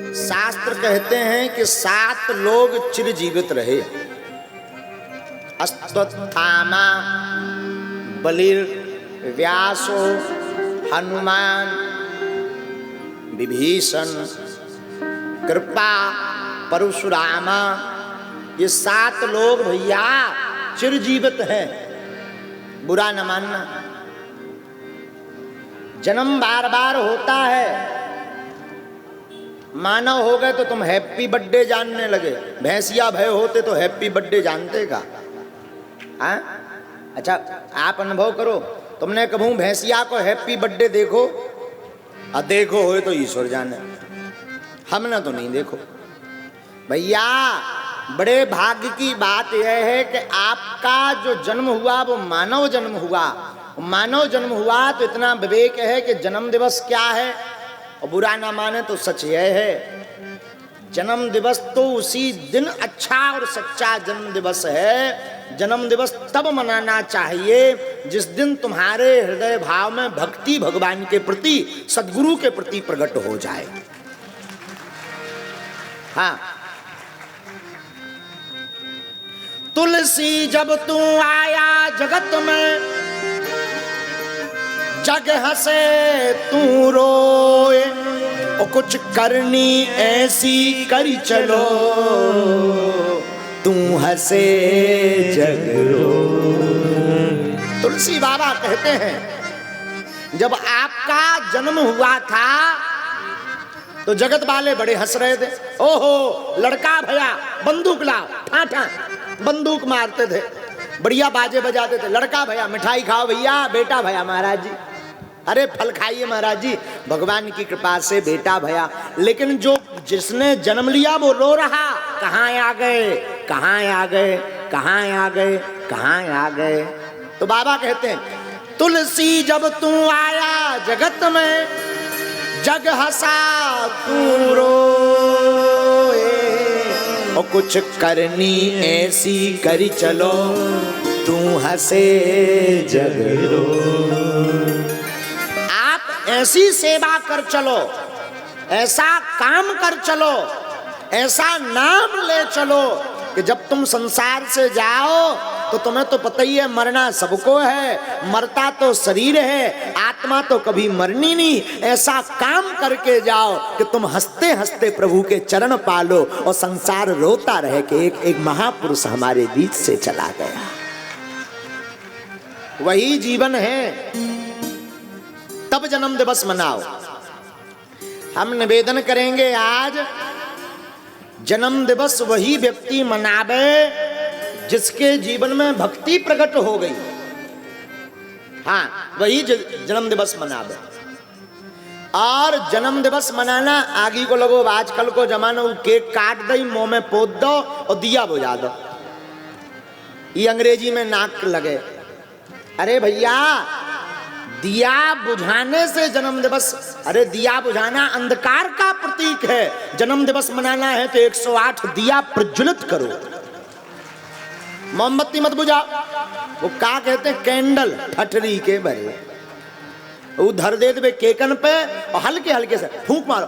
शास्त्र कहते हैं कि 7 लोग चिरजीवित रहे। अश्वत्थामा, बलिर, व्यासो, हनुमान, विभीषण, कृपा, परशुरामा, ये 7 लोग भैया चिरजीवित हैं। बुरा न मानना, जन्म बार बार होता है। मानव हो गए तो तुम हैप्पी बर्थडे जानने लगे, भैंसिया भय होते तो हैप्पी बर्थडे जानते का? हाँ, अच्छा आप अनुभव करो, तुमने कभी भैंसिया को हैप्पी बर्थडे देखो? देखो हो तो ईश्वर जाने, हमने तो नहीं देखो। भैया बड़े भाग्य की बात यह है कि आपका जो जन्म हुआ वो मानव जन्म हुआ। मानव जन्म हुआ तो इतना विवेक है कि जन्म दिवस क्या है, और बुरा ना माने तो सच यह है, जन्म दिवस तो उसी दिन अच्छा और सच्चा जन्म दिवस है। जन्म दिवस तब मनाना चाहिए जिस दिन तुम्हारे हृदय भाव में भक्ति भगवान के प्रति, सद्गुरु के प्रति प्रकट हो जाए। हाँ, तुलसी जब तू आया जगत में, जग हंसे तू रोए, और कुछ करनी ऐसी करी चलो, तू हंसे जग रोए। तुलसी बाबा कहते हैं जब आपका जन्म हुआ था तो जगत वाले बड़े हंस रहे थे। ओहो लड़का भैया, बंदूक लाओ, ठाठा बंदूक मारते थे, बढ़िया बाजे बजाते थे। लड़का भैया मिठाई खाओ भैया, बेटा भैया महाराज जी, अरे फल खाइए महाराज जी, भगवान की कृपा से बेटा भैया। लेकिन जो जिसने जन्म लिया वो रो रहा, कहाँ आ गए, कहाँ आ गए, कहाँ आ गए, कहाँ आ गए। तो बाबा कहते हैं तुलसी जब तू आया जगत में, जग हंसा तू रोए, और कुछ करनी ऐसी करी चलो, तू हंसे जग रोए। ऐसी सेवा कर चलो, ऐसा काम कर चलो, ऐसा नाम ले चलो कि जब तुम संसार से जाओ तो तुम्हें तो पता ही है मरना सबको है, मरता तो शरीर है, आत्मा तो कभी मरनी नहीं। ऐसा काम करके जाओ कि तुम हंसते हंसते प्रभु के चरण पालो और संसार रोता रहे कि एक महापुरुष हमारे बीच से चला गया। वही जीवन है, तब जन्म दिवस मनाओ। हम निवेदन करेंगे आज जन्म दिवस वही व्यक्ति मनावे जिसके जीवन में भक्ति प्रकट हो गई। हाँ, वही जन्म दिवस मनावे। और जन्म दिवस मनाना आगे को लगो, आजकल को जमाना वो केक काट दो, मुंह में पोत दो और दिया बुझा दो, ये अंग्रेजी में नाक लगे। अरे भैया दिया बुझाने से जन्म दिवस, अरे दिया बुझाना अंधकार का प्रतीक है। जन्म दिवस मनाना है तो 108 दिया प्रज्वलित करो, मोमबत्ती मत बुझाओ। वो क्या कहते हैं, कैंडल ठठरी के भरे वो धर दे दे केकन पे और हल्के हल्के से फूंक मारो।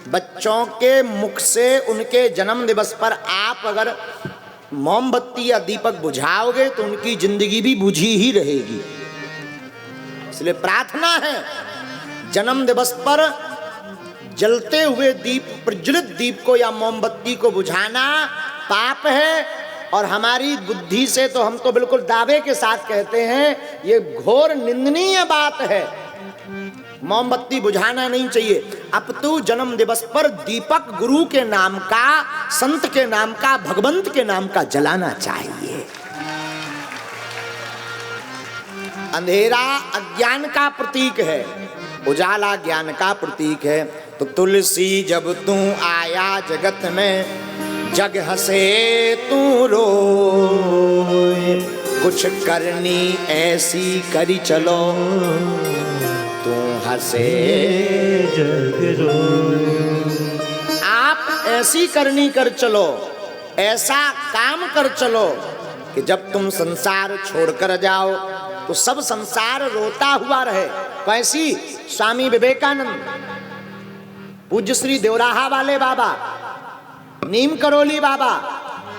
बच्चों के मुख से उनके जन्म दिवस पर आप अगर मोमबत्ती या दीपक बुझाओगे तो उनकी जिंदगी भी बुझी ही रहेगी। इसलिए प्रार्थना है जन्म दिवस पर जलते हुए दीप, प्रज्वलित दीप को या मोमबत्ती को बुझाना पाप है। और हमारी बुद्धि से तो हम तो बिल्कुल दावे के साथ कहते हैं ये घोर निंदनीय बात है, मोमबत्ती बुझाना नहीं चाहिए। अपितु जन्म दिवस पर दीपक गुरु के नाम का, संत के नाम का, भगवंत के नाम का जलाना चाहिए। अंधेरा अज्ञान का प्रतीक है, उजाला ज्ञान का प्रतीक है। तो तुलसी जब तू आया जगत में, जग हंसे तू रोए, कुछ करनी ऐसी करी चलो, तू हंसे जग रोए। आप ऐसी करनी कर चलो, ऐसा काम कर चलो कि जब तुम संसार छोड़कर जाओ तो सब संसार रोता हुआ रहे। कैसी? स्वामी विवेकानंद पूज्य श्री देवराहा वाले बाबा, नीम करोली बाबा,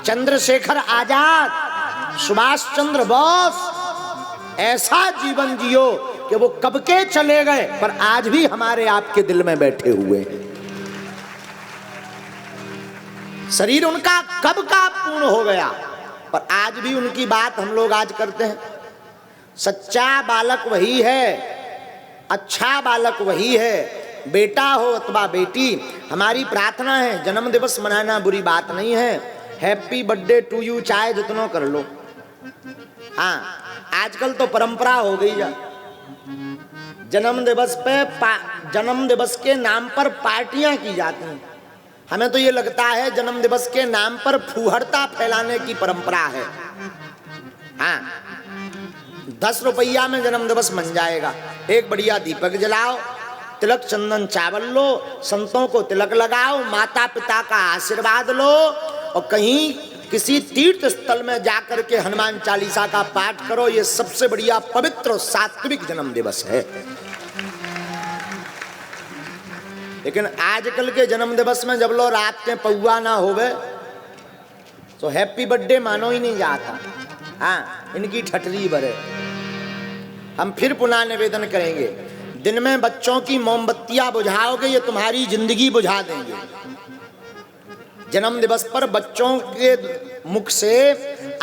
चंद्रशेखर आजाद, सुभाष चंद्र बोस, ऐसा जीवन जियो कि वो कब के चले गए पर आज भी हमारे आपके दिल में बैठे हुए हैं। शरीर उनका कब का पूर्ण हो गया पर आज भी उनकी बात हम लोग आज करते हैं। सच्चा बालक वही है, अच्छा बालक वही है, बेटा हो अथवा बेटी। हमारी प्रार्थना है, जन्म दिवस मनाना बुरी बात नहीं है, हैप्पी बर्थडे टू यू चाहे जितना कर लो। हाँ, आजकल तो परंपरा हो गई है, जन्म दिवस के नाम पर पार्टियां की जाती हैं। हमें तो ये लगता है जन्म दिवस के नाम पर फूहड़ता फैलाने की परंपरा है। हाँ, 10 रुपया में जन्म दिवस मन जाएगा। एक बढ़िया दीपक जलाओ, तिलक चंदन चावल लो, संतों को तिलक लगाओ, माता पिता का आशीर्वाद लो और कहीं किसी तीर्थ स्थल में जाकर के हनुमान चालीसा का पाठ करो। ये सबसे बढ़िया पवित्र और सात्विक जन्म दिवस है। लेकिन आजकल के जन्म दिवस में जब लोग रात के पौआ ना होवे तो हैप्पी बर्थडे मानो ही नहीं जाता। हाँ, इनकी ठटरी भरे। हम फिर पुनः निवेदन करेंगे, दिन में बच्चों की मोमबत्तियां बुझाओगे ये तुम्हारी जिंदगी बुझा देंगे। जन्म दिवस पर बच्चों के मुख से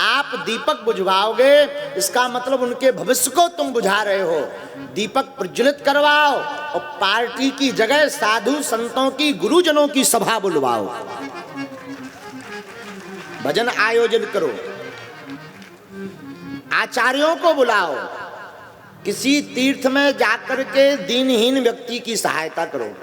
आप दीपक बुझवाओगे, इसका मतलब उनके भविष्य को तुम बुझा रहे हो। दीपक प्रज्वलित करवाओ और पार्टी की जगह साधु संतों की, गुरुजनों की सभा बुलवाओ, भजन आयोजित करो, आचार्यों को बुलाओ, किसी तीर्थ में जाकर के दीनहीन व्यक्ति की सहायता करो।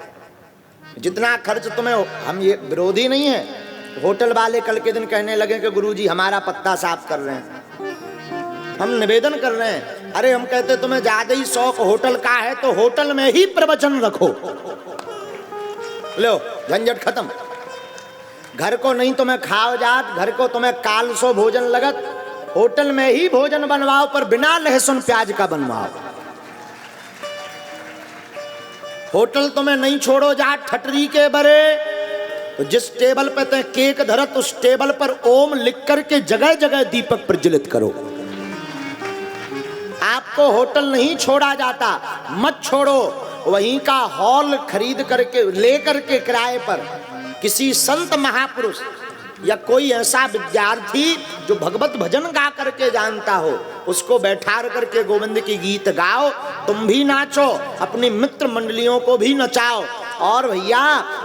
जितना खर्च तुम्हें, हम ये विरोधी नहीं है, होटल वाले कल के दिन कहने लगे कि गुरुजी हमारा पत्ता साफ कर रहे हैं, हम निवेदन कर रहे हैं। अरे हम कहते तुम्हें ज्यादा ही शौक होटल का है तो होटल में ही प्रवचन रखो, लो झंझट खत्म। घर को नहीं तुम्हें खाओ जात, घर को तुम्हें कालसो भोजन लगत, होटल में ही भोजन बनवाओ पर बिना लहसुन प्याज का बनवाओ। होटल तुम्हें नहीं छोड़ो जा ठटरी के बरे, तो जिस टेबल पे ते केक धरत उस टेबल पर ओम लिख करके जगह जगह दीपक प्रज्वलित करो। आपको होटल नहीं छोड़ा जाता, मत छोड़ो, वहीं का हॉल खरीद करके लेकर के किराए पर किसी संत महापुरुष या कोई ऐसा विद्यार्थी जो भगवत भजन गा करके जानता हो उसको बैठा करके गोविंद की गीत गाओ, तुम भी नाचो, अपनी मित्र मंडलियों को भी नचाओ। और भैया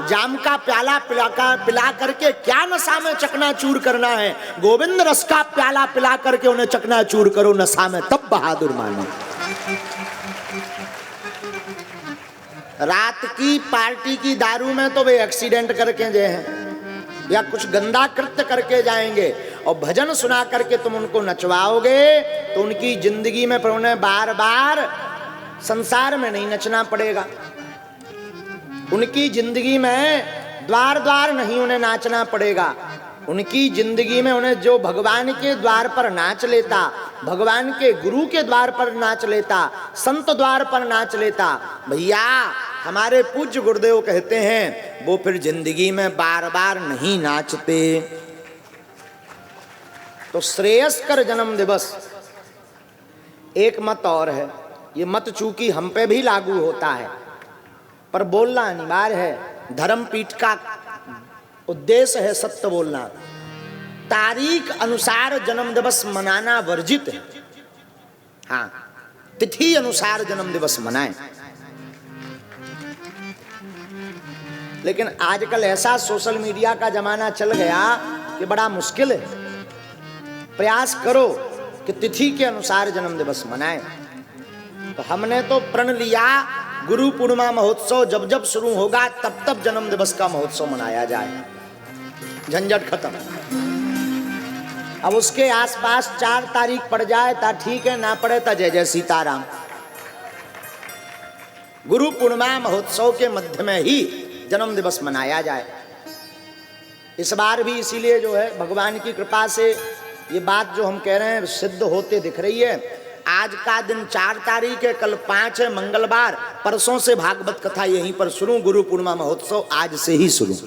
जाम का प्याला पिला करके क्या नशा में चकनाचूर करना है, गोविंद रस का प्याला पिला करके उन्हें चकनाचूर करो नशा में, तब बहादुर मानो। रात की पार्टी की दारू में तो वे एक्सीडेंट करके गए हैं या कुछ गंदा कृत्य करके जाएंगे, और भजन सुना करके तुम उनको नचवाओगे तो उनकी जिंदगी में पर उन्हें बार बार संसार में नहीं नचना पड़ेगा। उनकी जिंदगी में द्वार द्वार नहीं उन्हें नाचना पड़ेगा। उनकी जिंदगी में उन्हें जो भगवान के द्वार पर नाच लेता, भगवान के गुरु के द्वार पर नाच लेता, संत द्वार पर नाच लेता, भैया हमारे पूज्य गुरुदेव कहते हैं वो फिर जिंदगी में बार बार नहीं नाचते। तो श्रेयस्कर जन्म दिवस। एक मत और है, ये मत चूंकि हम पे भी लागू होता है पर बोलना अनिवार्य है। धर्मपीठ का उद्देश्य है सत्य बोलना। तारीख अनुसार जन्म दिवस मनाना वर्जित है। हाँ, तिथि अनुसार जन्म दिवस मनाएं। लेकिन आजकल ऐसा सोशल मीडिया का जमाना चल गया कि बड़ा मुश्किल है। प्रयास करो कि तिथि के अनुसार जन्म दिवस मनाएं। तो हमने तो प्रण लिया गुरु पूर्णिमा महोत्सव जब जब शुरू होगा तब तब जन्म दिवस का महोत्सव मनाया जाए, झंझट खत्म। अब उसके आसपास 4 तारीख पड़ जाए ता ठीक है, ना पड़े ता जय जय सीताराम। गुरु पूर्णिमा महोत्सव के मध्य में ही जन्म दिवस मनाया जाए। इस बार भी इसीलिए जो है भगवान की कृपा से ये बात जो हम कह रहे हैं सिद्ध होते दिख रही है। आज का दिन 4 तारीख है, कल 5 है, मंगलवार। परसों से भागवत कथा यहीं पर शुरू, गुरु पूर्णिमा महोत्सव आज से ही शुरू।